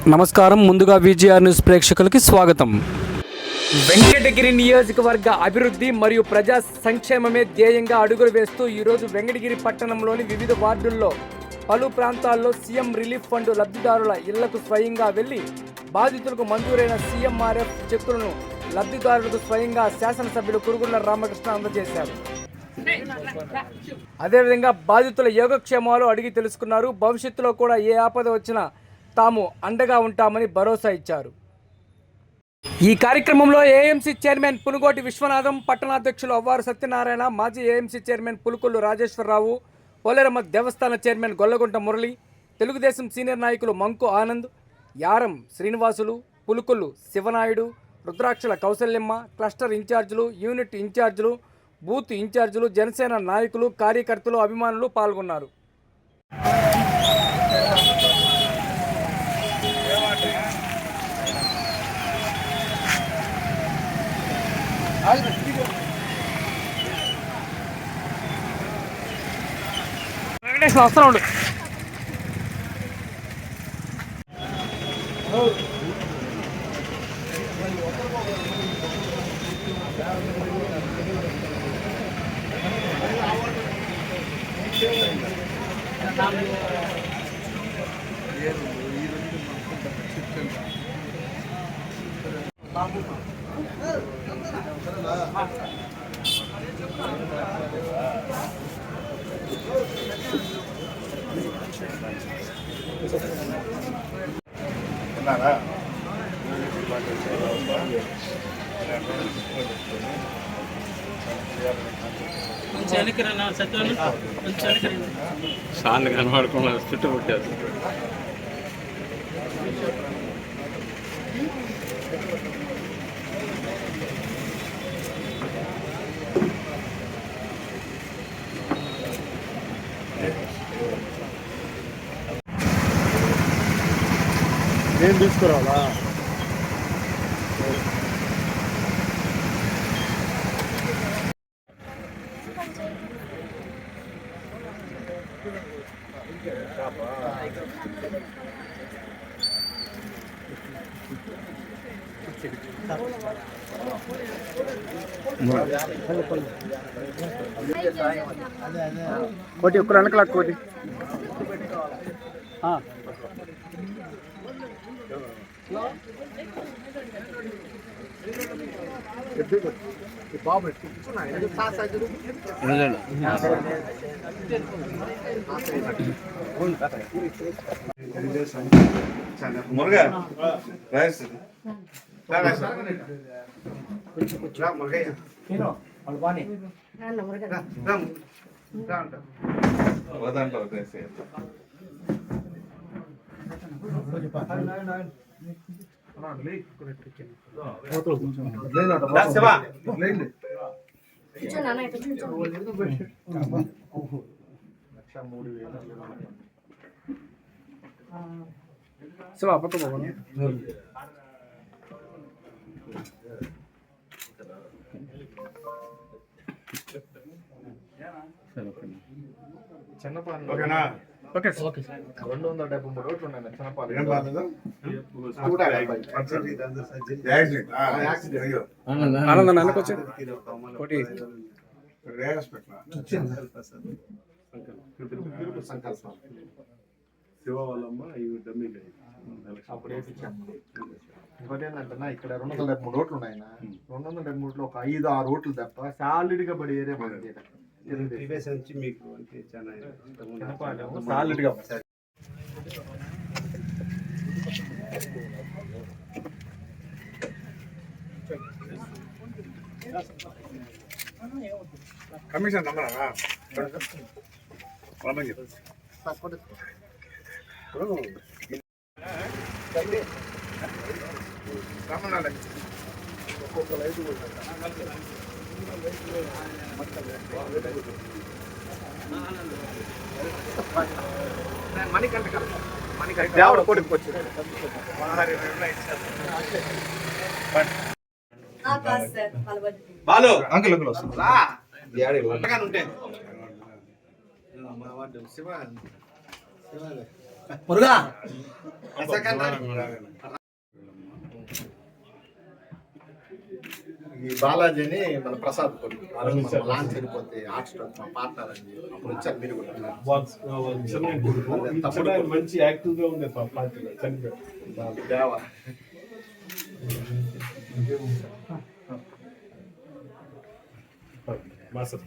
నమస్కారం. ముందుగా VGR news ప్రేక్షకులకి స్వాగతం. వెంకటగిరి నియోజకవర్గ అభివృద్ధి మరియు ప్రజా సంక్షేమమే ధ్యేయంగా అడుగులు వేస్తూ ఈరోజు వెంకటగిరి పట్టణంలోని వివిధ వార్డుల్లో పలు ప్రాంతాల్లో సీఎం రిలీఫ్ ఫండ్ లబ్ధిదారుల ఇళ్లకు స్వయంగా వెళ్లి బాధితులకు మంజూరైన సీఎంఆర్ఎఫ్ చెక్కులను లబ్ధిదారులకు స్వయంగా శాసనసభ్యులు కురుగుళ్ల రామకృష్ణ అందజేశారు. అదేవిధంగా బాధితుల యోగక్షేమాలు అడిగి తెలుసుకున్నారు. భవిష్యత్తులో కూడా ఏ ఆపద వచ్చినా తాము అండగా ఉంటామని భరోసా ఇచ్చారు. ఈ కార్యక్రమంలో ఏఎంసీ చైర్మన్ పునుగోటి విశ్వనాథం, పట్టణాధ్యక్షులు అవ్వారు సత్యనారాయణ, మాజీ ఏఎంసీ చైర్మన్ పులుకొల్లు రాజేశ్వరరావు, పోలేరమ్మ దేవస్థాన చైర్మన్ గొల్లగుంట మురళి, తెలుగుదేశం సీనియర్ నాయకులు మంకు ఆనంద్, యారం శ్రీనివాసులు, పులుకొల్లు శివనాయుడు, రుద్రాక్షల కౌశల్యమ్మ, క్లస్టర్ ఇన్ఛార్జీలు, యూనిట్ ఇన్ఛార్జీలు, బూత్ ఇన్ఛార్జీలు, జనసేన నాయకులు, కార్యకర్తలు, అభిమానులు పాల్గొన్నారు. వెంకటేశ్వర వస్తా ఉండు. సార్లు కనబడకుండా చుట్టూ పుట్టారు. నేను తీసుకురావాలా? కోటి ఒక్క వెనకలా కోటి బాబు మురగా రైస్ చిన్నపాలు 273 రోడ్లు ఉన్నాయి. చిన్నపాలు శివ వాళ్ళమ్మ అప్పుడు ఇంకోటి ఏంటంటే ఇక్కడ 273 రోడ్లు ఉన్నాయి. 273లో ఒక 5-6 రోడ్లు తప్ప సాలిడ్గా పడి ఏరియా పడింది. మీకు చాలా సాలిడ్గా కమిషన్ నమ్మరా ఒక్కొక్క లైట్ మణికంట దేవుడ కొడుకు వచ్చి బాలు అంకుల్ అంకుల్ వస్తుందా ఉంటే మురుగా ఈ బాలాజీని మన ప్రసాద్ కొడుకు ఆ రోజు మన లాంచ్ చనిపోతే హార్ట్ స్ట్రోక్ మా పార్ట్నర్ అని అప్పుడు వచ్చారు మీరు కూడా తప్పుడు మంచి యాక్టివ్ గా ఉండే పార్టీలో చనిపోయాడు దేవా మాస్టర్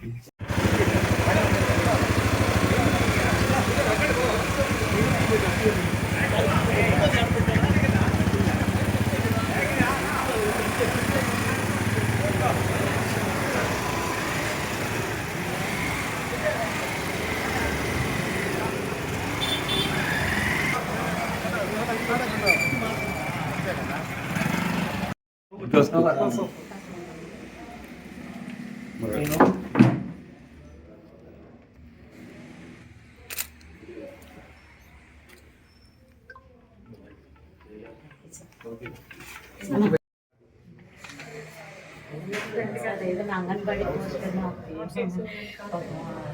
ఏదైనా అంగన్వాడీ పోస్టర్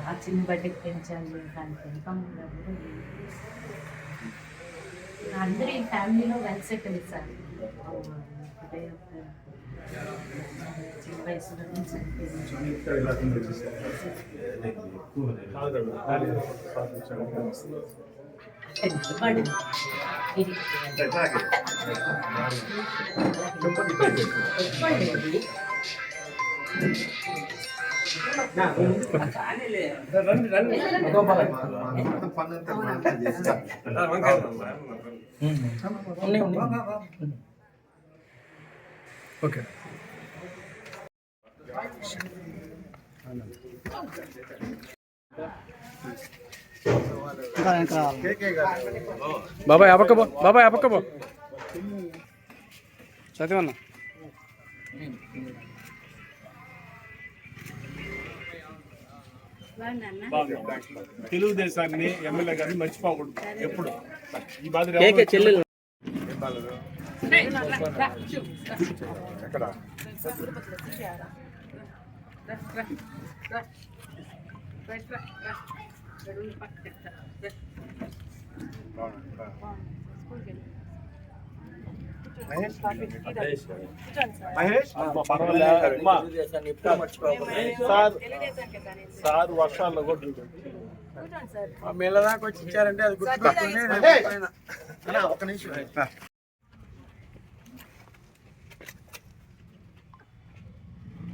ఆ చిన్న బడ్డీకి పెంచాలి దానికి ఇన్కమ్ అందరూ ఈ ఫ్యామిలీలో వెల్ సెటిల్ సార్ చిన్న వయసులో ఓకే బాబాయ్ అపక్కబో బాబాయ్ అపక్కబో చదివన్నా తెలుగుదేశాన్ని ఎమ్మెల్యే గారిని మర్చిపోకూడదు ఎప్పుడు ఈ బాధ చెల్లెలు ఎక్కడ మహేష్ సార్ వర్షాల్లో కూడా మేళ దాకా వచ్చి ఇచ్చారంటే అది గుర్తుపెట్టుకుని ఒక నిమిషం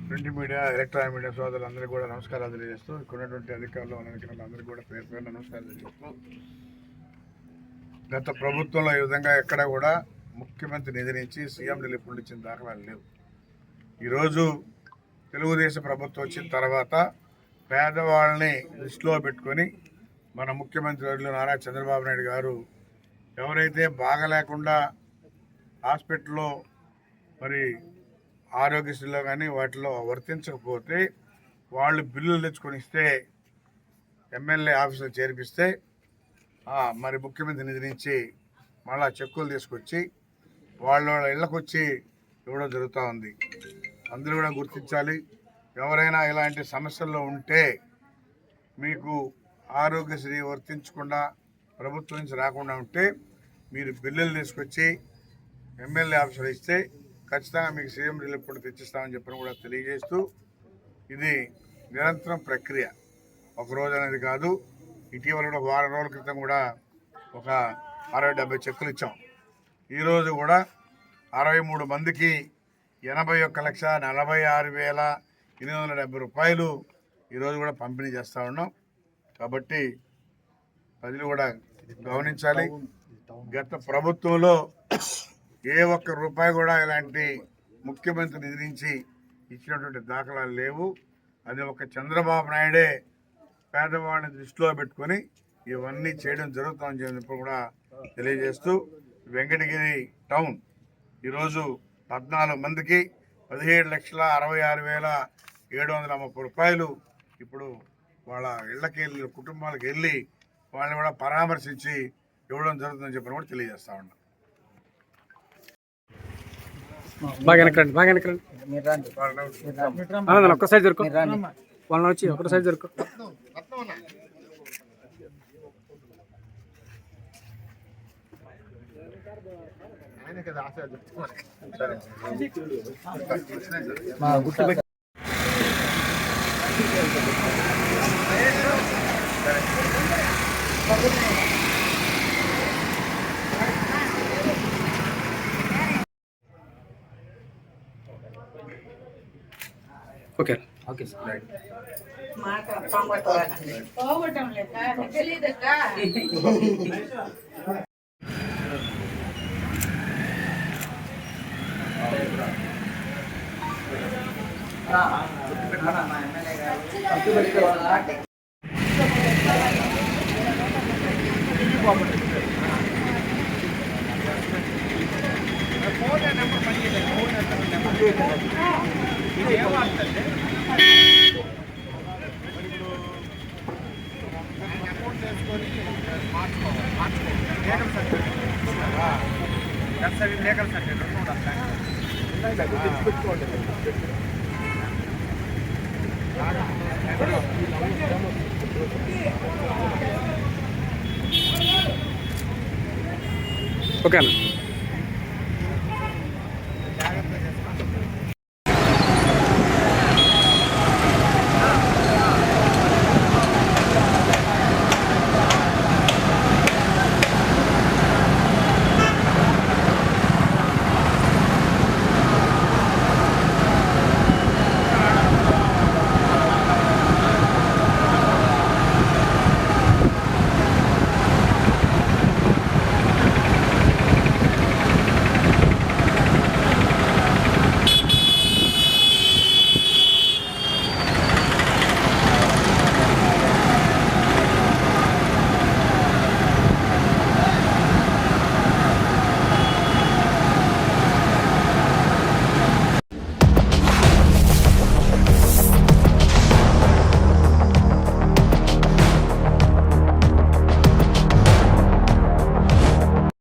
ప్రింట్ మీడియా ఎలక్ట్రానిక్ మీడియా సోదరులందరికీ కూడా నమస్కారాలు తెలియజేస్తూ ఇక్కడ ఉన్నటువంటి అధికారులు అందరికీ కూడా పేరు పేరు నమస్కారాలు తెలియజేస్తూ గత ప్రభుత్వంలో ఈ విధంగా ఎక్కడ కూడా ముఖ్యమంత్రి నిధి నుంచి సీఎం రిలీఫ్ ఫండ్ ఇచ్చిన దాఖలాలు లేవు. ఈరోజు తెలుగుదేశం ప్రభుత్వం వచ్చిన తర్వాత పేదవాళ్ళని దృష్టిలో పెట్టుకొని మన ముఖ్యమంత్రి వర్యులు నారా చంద్రబాబు నాయుడు గారు ఎవరైతే బాగలేకుండా హాస్పిటల్లో మరి ఆరోగ్యశ్రీలో కానీ వాటిలో వర్తించకపోతే వాళ్ళు బిల్లులు తెచ్చుకొని ఇస్తే ఎమ్మెల్యే ఆఫీసులో చేర్పిస్తే మరి ముఖ్యమంత్రి నిధి నుంచి మళ్ళా చెక్కులు తీసుకొచ్చి వాళ్ళ ఇళ్ళకు వచ్చి ఇవ్వడం జరుగుతూ ఉంది. అందరూ కూడా గుర్తించాలి. ఎవరైనా ఇలాంటి సమస్యల్లో ఉంటే మీకు ఆరోగ్యశ్రీ వర్తించకుండా ప్రభుత్వం నుంచి రాకుండా ఉంటే మీరు బిల్లులు తీసుకొచ్చి ఎమ్మెల్యే ఆఫీసులో ఇస్తే ఖచ్చితంగా మీకు సీఎం రిలీఫ్ ఫండ్ తెచ్చిస్తామని చెప్పని కూడా తెలియజేస్తూ ఇది నిరంతరం ప్రక్రియ, ఒక రోజు అనేది కాదు. ఇటీవల కూడా వారం రోజుల క్రితం కూడా ఒక 60-70 చెక్కులు ఇచ్చాం. ఈరోజు కూడా 63 మందికి 81,46,870 రూపాయలు ఈరోజు కూడా పంపిణీ చేస్తూ ఉన్నాం. కాబట్టి ప్రజలు కూడా గమనించాలి. గత ప్రభుత్వంలో ఏ ఒక్క రూపాయి కూడా ఇలాంటి ముఖ్యమంత్రి నిధి నుంచి ఇచ్చినటువంటి దాఖలాలు లేవు. అది ఒక చంద్రబాబు నాయుడే పేదవాళ్ళని దృష్టిలో పెట్టుకొని ఇవన్నీ చేయడం జరుగుతుందని చెప్పి కూడా తెలియజేస్తూ వెంకటగిరి టౌన్ ఈరోజు 14 మందికి 17,66,730 రూపాయలు ఇప్పుడు వాళ్ళ ఇళ్ళకి వెళ్ళి కుటుంబాలకు వెళ్ళి వాళ్ళని కూడా పరామర్శించి ఇవ్వడం జరుగుతుందని చెప్పి కూడా తెలియజేస్తా ఉన్నాం. బాగా వెనకరండి, బాగా వెనకరండి. ఒక్క సైజ్ దొరుకు వాళ్ళని వచ్చి ఒక సైజ్ దొరుకు. కదా ఆశ చెప్తాను. ఓకే పోగొట్టం లేక తెలియదక్క. ఓకే అన్న.